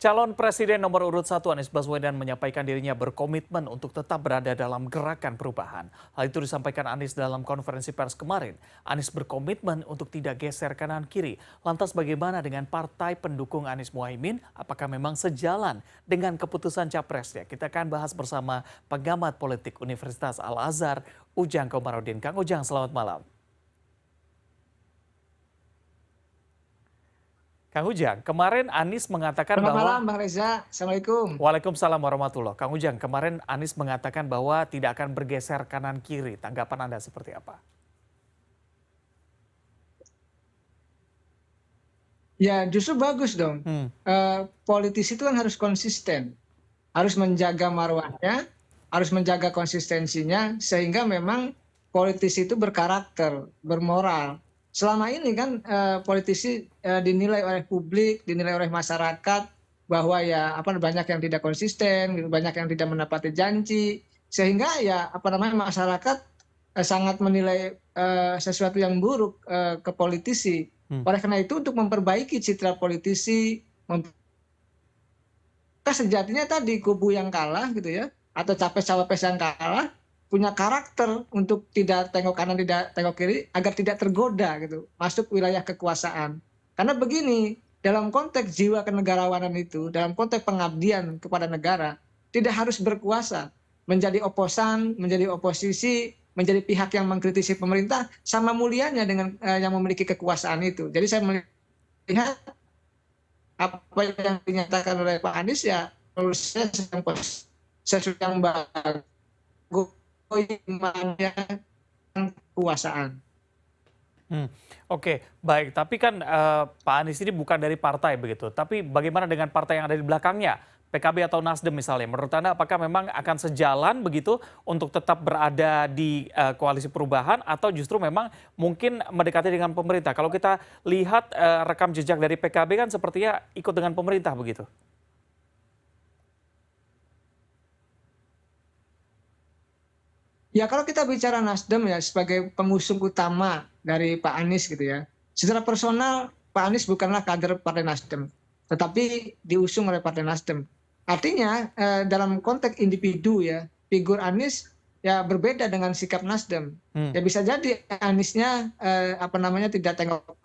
Calon Presiden nomor urut 1 Anies Baswedan menyampaikan dirinya berkomitmen untuk tetap berada dalam gerakan perubahan. Hal itu disampaikan Anies dalam konferensi pers kemarin. Anies berkomitmen untuk tidak geser kanan kiri. Lantas bagaimana dengan partai pendukung Anies Muhaimin? Apakah memang sejalan dengan keputusan capresnya? Kita akan bahas bersama pengamat politik Universitas Al-Azhar, Ujang Komarudin. Kang Ujang, selamat malam. Kang Ujang, kemarin Anies mengatakan Selamat bahwa malam Bang Reza, Assalamualaikum. Waalaikumsalam warahmatullah. Kang Ujang, kemarin Anies mengatakan bahwa tidak akan bergeser kanan kiri. Tanggapan Anda seperti apa? Ya justru bagus dong. Hmm, Politisi itu kan harus konsisten, harus menjaga marwahnya, harus menjaga konsistensinya, sehingga memang politisi itu berkarakter, bermoral. Selama ini kan politisi dinilai oleh publik, dinilai oleh masyarakat bahwa ya apa banyak yang tidak konsisten, gitu, banyak yang tidak menepati janji, sehingga ya apa namanya masyarakat sangat menilai sesuatu yang buruk ke politisi. hmm. Oleh karena itu untuk memperbaiki citra politisi, sejatinya tadi kubu yang kalah gitu ya, atau capres-cawapres yang kalah punya karakter untuk tidak tengok kanan, tidak tengok kiri, agar tidak tergoda gitu masuk wilayah kekuasaan. Karena begini, dalam konteks jiwa kenegarawanan itu, dalam konteks pengabdian kepada negara, tidak harus berkuasa, menjadi oposan, menjadi oposisi, menjadi pihak yang mengkritisi pemerintah, sama mulianya dengan yang memiliki kekuasaan itu. Jadi saya melihat apa yang dinyatakan oleh Pak Anies ya menurut saya sesuatu yang bagus kekuasaan. Hmm. Oke, baik. Tapi kan Pak Anies ini bukan dari partai begitu. Tapi bagaimana dengan partai yang ada di belakangnya? PKB atau Nasdem misalnya. Menurut Anda apakah memang akan sejalan begitu untuk tetap berada di koalisi perubahan atau justru memang mungkin mendekati dengan pemerintah? Kalau kita lihat rekam jejak dari PKB kan sepertinya ikut dengan pemerintah begitu. Ya kalau kita bicara Nasdem ya sebagai pengusung utama dari Pak Anies gitu ya. Secara personal Pak Anies bukanlah kader Partai Nasdem, tetapi diusung oleh Partai Nasdem. Artinya dalam konteks individu ya, figur Anies ya berbeda dengan sikap Nasdem. Hmm. Ya bisa jadi Aniesnya apa namanya tidak tengok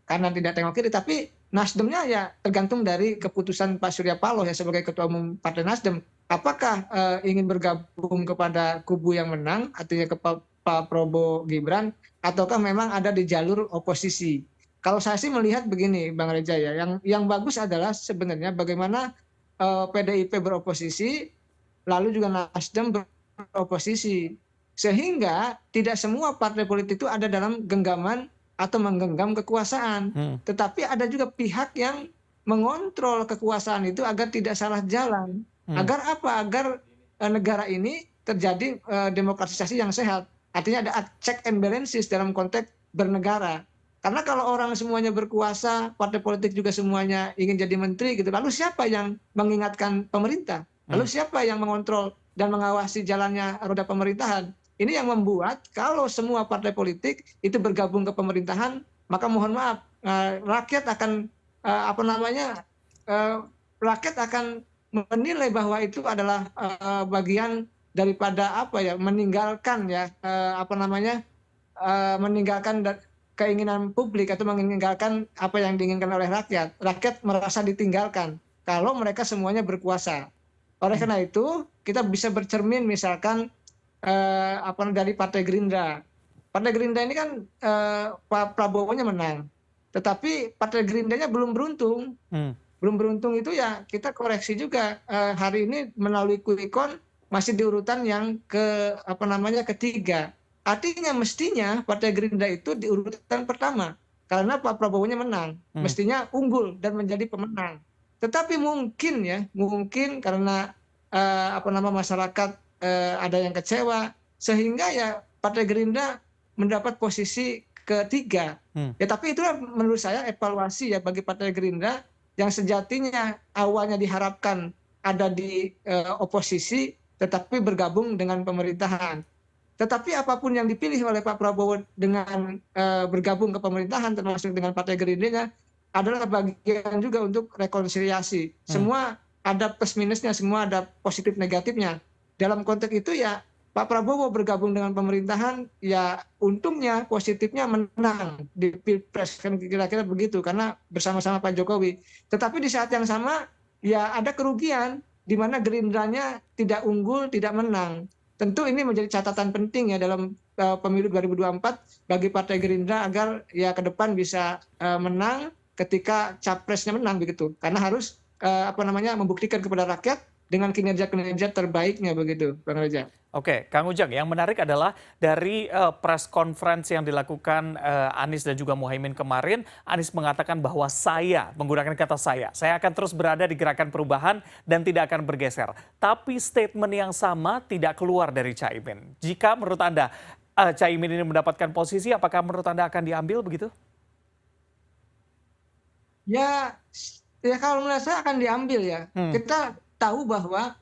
kanan tidak tengok kiri, tapi Nasdemnya ya tergantung dari keputusan Pak Surya Paloh ya sebagai Ketua Umum Partai Nasdem. Apakah ingin bergabung kepada kubu yang menang, artinya ke Pak Prabowo Gibran, ataukah memang ada di jalur oposisi? Kalau saya sih melihat begini, Bang Reza ya, yang bagus adalah sebenarnya bagaimana PDIP beroposisi, lalu juga Nasdem beroposisi, sehingga tidak semua partai politik itu ada dalam genggaman atau menggenggam kekuasaan, Hmm. tetapi ada juga pihak yang mengontrol kekuasaan itu agar tidak salah jalan. Hmm. Agar apa? Agar negara ini terjadi demokratisasi yang sehat. Artinya ada check and balances dalam konteks bernegara. Karena kalau orang semuanya berkuasa, partai politik juga semuanya ingin jadi menteri gitu. Lalu siapa yang mengingatkan pemerintah? Lalu Hmm. siapa yang mengontrol dan mengawasi jalannya roda pemerintahan? Ini yang membuat kalau semua partai politik itu bergabung ke pemerintahan, maka mohon maaf rakyat akan apa namanya rakyat akan menilai bahwa itu adalah bagian daripada apa ya meninggalkan ya apa namanya meninggalkan keinginan publik atau meninggalkan apa yang diinginkan oleh rakyat. Rakyat merasa ditinggalkan kalau mereka semuanya berkuasa. Oleh Hmm. karena itu kita bisa bercermin misalkan apa dari Partai Gerindra. Partai Gerindra ini kan Pak Prabowo-nya menang, tetapi Partai Gerindranya belum beruntung. Hmm. Belum beruntung itu ya kita koreksi juga hari ini melalui quick count masih di urutan yang ke apa namanya ketiga. Artinya mestinya Partai Gerindra itu di urutan pertama karena Pak Prabowo-nya menang, Hmm. mestinya unggul dan menjadi pemenang. Tetapi mungkin ya, mungkin karena apa nama masyarakat ada yang kecewa sehingga ya Partai Gerindra mendapat posisi ketiga. Hmm. Ya tapi itulah menurut saya evaluasi ya bagi Partai Gerindra yang sejatinya awalnya diharapkan ada di oposisi tetapi bergabung dengan pemerintahan. Tetapi apapun yang dipilih oleh Pak Prabowo dengan bergabung ke pemerintahan termasuk dengan Partai Gerindra adalah bagian juga untuk rekonsiliasi. Hmm. Semua ada plus minusnya, semua ada positif negatifnya. Dalam konteks itu ya Pak Prabowo bergabung dengan pemerintahan, ya untungnya positifnya menang di Pilpres, kan kira-kira begitu, karena bersama-sama Pak Jokowi. Tetapi di saat yang sama ya ada kerugian, di mana Gerindranya tidak unggul, tidak menang. Tentu ini menjadi catatan penting ya dalam pemilu 2024 bagi Partai Gerindra agar ya ke depan bisa menang ketika capresnya menang begitu, karena harus membuktikan kepada rakyat dengan kinerja-kinerja terbaiknya begitu, Bang Reza. Oke, Kang Ujang, yang menarik adalah dari press conference yang dilakukan Anies dan juga Muhaimin kemarin, Anies mengatakan bahwa saya, menggunakan kata saya akan terus berada di gerakan perubahan dan tidak akan bergeser. Tapi statement yang sama tidak keluar dari Caimin. Jika menurut Anda Caimin ini mendapatkan posisi, apakah menurut Anda akan diambil begitu? Ya, ya kalau menurut saya akan diambil ya. Hmm, Kita tahu bahwa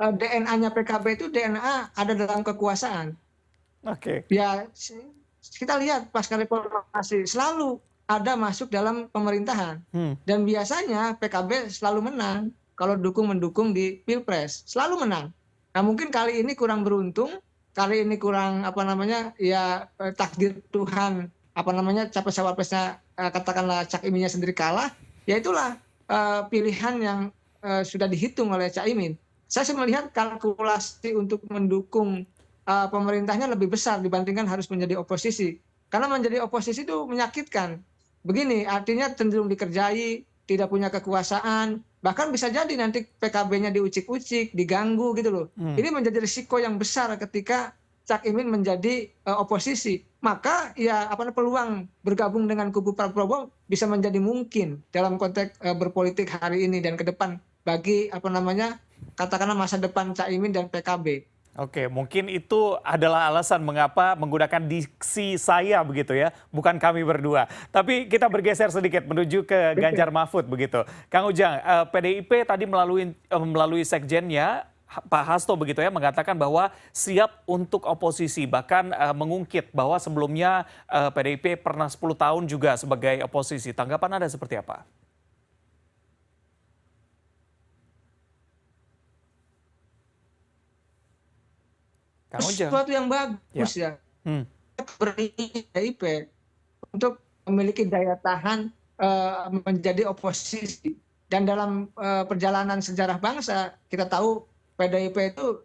DNA-nya PKB itu DNA ada dalam kekuasaan. oke. Ya, kita lihat pasca reformasi selalu ada masuk dalam pemerintahan. Hmm, Dan biasanya PKB selalu menang kalau mendukung di Pilpres, selalu menang. Nah, mungkin kali ini kurang beruntung, kali ini kurang ya takdir Tuhan capres cawapresnya katakanlah Cak Iminnya sendiri kalah, ya itulah pilihan yang sudah dihitung oleh Cak Imin. Saya sih melihat kalkulasi untuk mendukung pemerintahnya lebih besar dibandingkan harus menjadi oposisi. Karena menjadi oposisi itu menyakitkan. Begini, artinya cenderung dikerjai, tidak punya kekuasaan, bahkan bisa jadi nanti PKB-nya diucik-ucik, diganggu gitu loh. hmm. Ini menjadi risiko yang besar ketika Cak Imin menjadi oposisi. Maka ya peluang bergabung dengan kubu Prabowo bisa menjadi mungkin dalam konteks berpolitik hari ini dan ke depan bagi katakanlah masa depan Cak Imin dan PKB. Oke, mungkin itu adalah alasan mengapa menggunakan diksi saya begitu ya, bukan kami berdua. Tapi kita bergeser sedikit menuju ke Ganjar Mahfud begitu. Kang Ujang, PDIP tadi melalui sekjennya Pak Hasto begitu ya mengatakan bahwa siap untuk oposisi, bahkan mengungkit bahwa sebelumnya PDIP pernah 10 tahun juga sebagai oposisi. Tanggapan Anda seperti apa? Kang Ujang. Sesuatu yang Ya. bagus ya Hmm. beri PDIP untuk memiliki daya tahan menjadi oposisi. Dan dalam perjalanan sejarah bangsa, kita tahu PDIP itu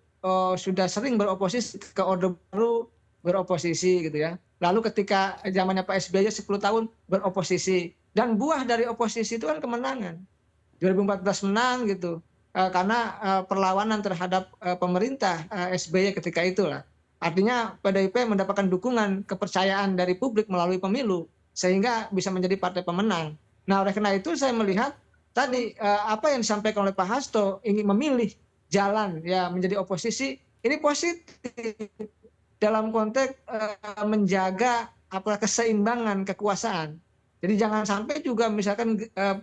sudah sering beroposisi ke Orde Baru, beroposisi gitu ya. Lalu ketika zamannya Pak SBY 10 tahun beroposisi. Dan buah dari oposisi itu kan kemenangan. 2014 menang gitu. Karena perlawanan terhadap pemerintah SBY ketika itulah. Artinya PDIP mendapatkan dukungan kepercayaan dari publik melalui pemilu sehingga bisa menjadi partai pemenang. Nah, oleh karena itu saya melihat tadi apa yang disampaikan oleh Pak Hasto ingin memilih jalan ya menjadi oposisi ini positif dalam konteks menjaga keseimbangan kekuasaan. Jadi jangan sampai juga misalkan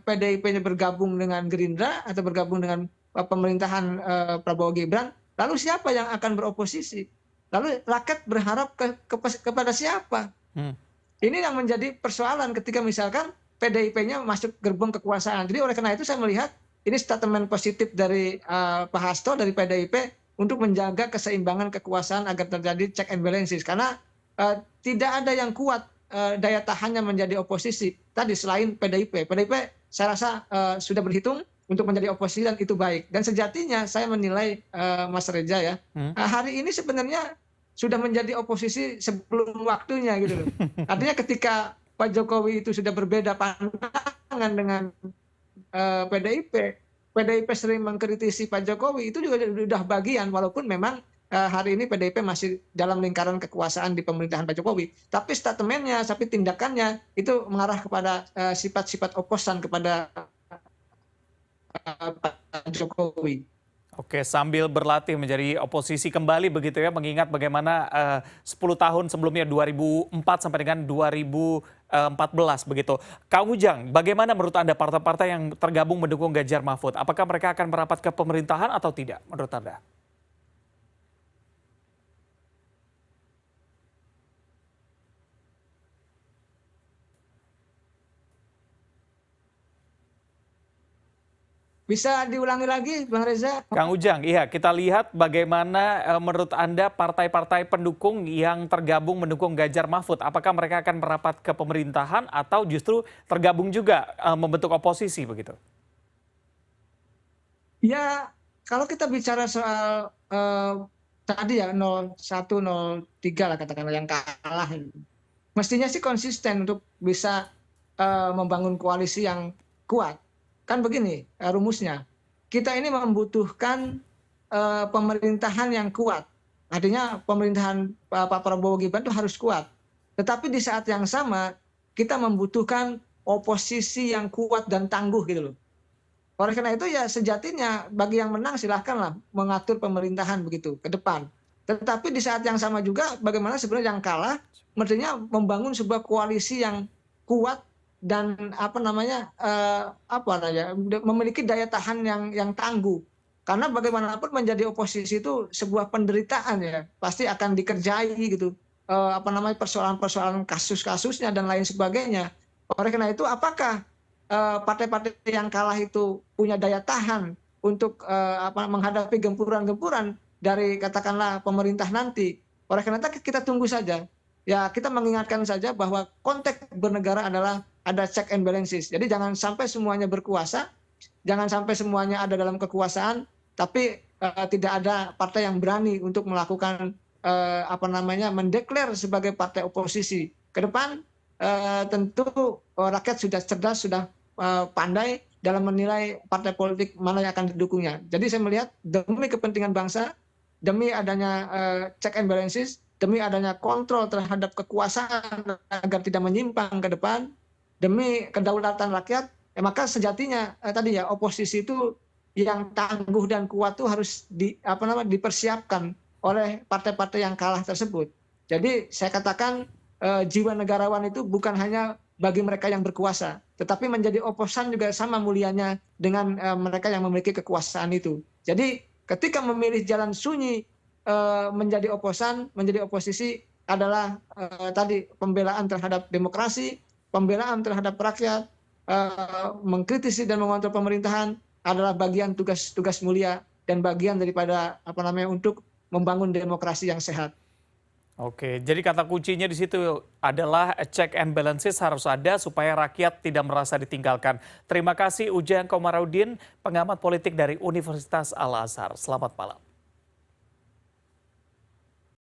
PDIP-nya bergabung dengan Gerindra atau bergabung dengan pemerintahan Prabowo Gibran, lalu siapa yang akan beroposisi? Lalu rakyat berharap kepada siapa? Hmm. Ini yang menjadi persoalan ketika misalkan PDIP-nya masuk gerbong kekuasaan. Jadi oleh karena itu saya melihat ini statement positif dari Pak Hasto dari PDIP untuk menjaga keseimbangan kekuasaan agar terjadi check and balances. Karena tidak ada yang kuat daya tahannya menjadi oposisi tadi selain PDIP. PDIP saya rasa sudah berhitung untuk menjadi oposisi dan itu baik. Dan sejatinya saya menilai Mas Reza ya, Hmm. hari ini sebenarnya sudah menjadi oposisi sebelum waktunya gitu loh. Artinya ketika Pak Jokowi itu sudah berbeda pandangan dengan PDIP, PDIP sering mengkritisi Pak Jokowi itu juga sudah bagian walaupun memang hari ini PDIP masih dalam lingkaran kekuasaan di pemerintahan Pak Jokowi. Tapi statementnya, tapi tindakannya itu mengarah kepada sifat-sifat oposan kepada Pak Jokowi. Oke, sambil berlatih menjadi oposisi kembali begitu ya, mengingat bagaimana 10 tahun sebelumnya 2004 sampai dengan 2014 begitu. Kang Ujang, bagaimana menurut Anda partai-partai yang tergabung mendukung Ganjar Mahfud? Apakah mereka akan merapat ke pemerintahan atau tidak menurut Anda? Bisa diulangi lagi, Bang Reza? Kang Ujang, iya kita lihat bagaimana menurut Anda partai-partai pendukung yang tergabung mendukung Ganjar Mahfud, apakah mereka akan merapat ke pemerintahan atau justru tergabung juga membentuk oposisi begitu? Ya, kalau kita bicara soal tadi ya 01, 03 lah katakanlah yang kalah, mestinya sih konsisten untuk bisa membangun koalisi yang kuat. Kan begini rumusnya, kita ini membutuhkan pemerintahan yang kuat. Artinya pemerintahan Pak Prabowo Gibran itu harus kuat. Tetapi di saat yang sama kita membutuhkan oposisi yang kuat dan tangguh gitu loh. Oleh karena itu ya sejatinya bagi yang menang silahkanlah mengatur pemerintahan begitu ke depan. Tetapi di saat yang sama juga bagaimana sebenarnya yang kalah mestinya membangun sebuah koalisi yang kuat dan memiliki daya tahan yang tangguh. Karena bagaimanapun menjadi oposisi itu sebuah penderitaan ya, pasti akan dikerjai gitu. Persoalan-persoalan kasus-kasusnya dan lain sebagainya. Oleh karena itu apakah partai-partai yang kalah itu punya daya tahan untuk menghadapi gempuran-gempuran dari katakanlah pemerintah nanti. Oleh karena itu kita tunggu saja. Ya kita mengingatkan saja bahwa konteks bernegara adalah ada check and balances. Jadi jangan sampai semuanya berkuasa, jangan sampai semuanya ada dalam kekuasaan, tapi tidak ada partai yang berani untuk melakukan mendeklar sebagai partai oposisi. Ke depan tentu rakyat sudah cerdas, sudah pandai dalam menilai partai politik mana yang akan didukungnya. Jadi saya melihat demi kepentingan bangsa, demi adanya check and balances, demi adanya kontrol terhadap kekuasaan agar tidak menyimpang ke depan, demi kedaulatan rakyat, maka sejatinya tadi ya oposisi itu yang tangguh dan kuat itu harus dipersiapkan oleh partai-partai yang kalah tersebut. Jadi saya katakan jiwa negarawan itu bukan hanya bagi mereka yang berkuasa, tetapi menjadi oposan juga sama mulianya dengan mereka yang memiliki kekuasaan itu. Jadi ketika memilih jalan sunyi menjadi oposan, menjadi oposisi adalah tadi pembelaan terhadap demokrasi, pembelaan terhadap rakyat, mengkritisi dan mengontrol pemerintahan adalah bagian tugas-tugas mulia dan bagian daripada untuk membangun demokrasi yang sehat. Oke, jadi kata kuncinya di situ adalah check and balances harus ada supaya rakyat tidak merasa ditinggalkan. Terima kasih Ujang Komarudin, pengamat politik dari Universitas Al-Azhar. Selamat malam.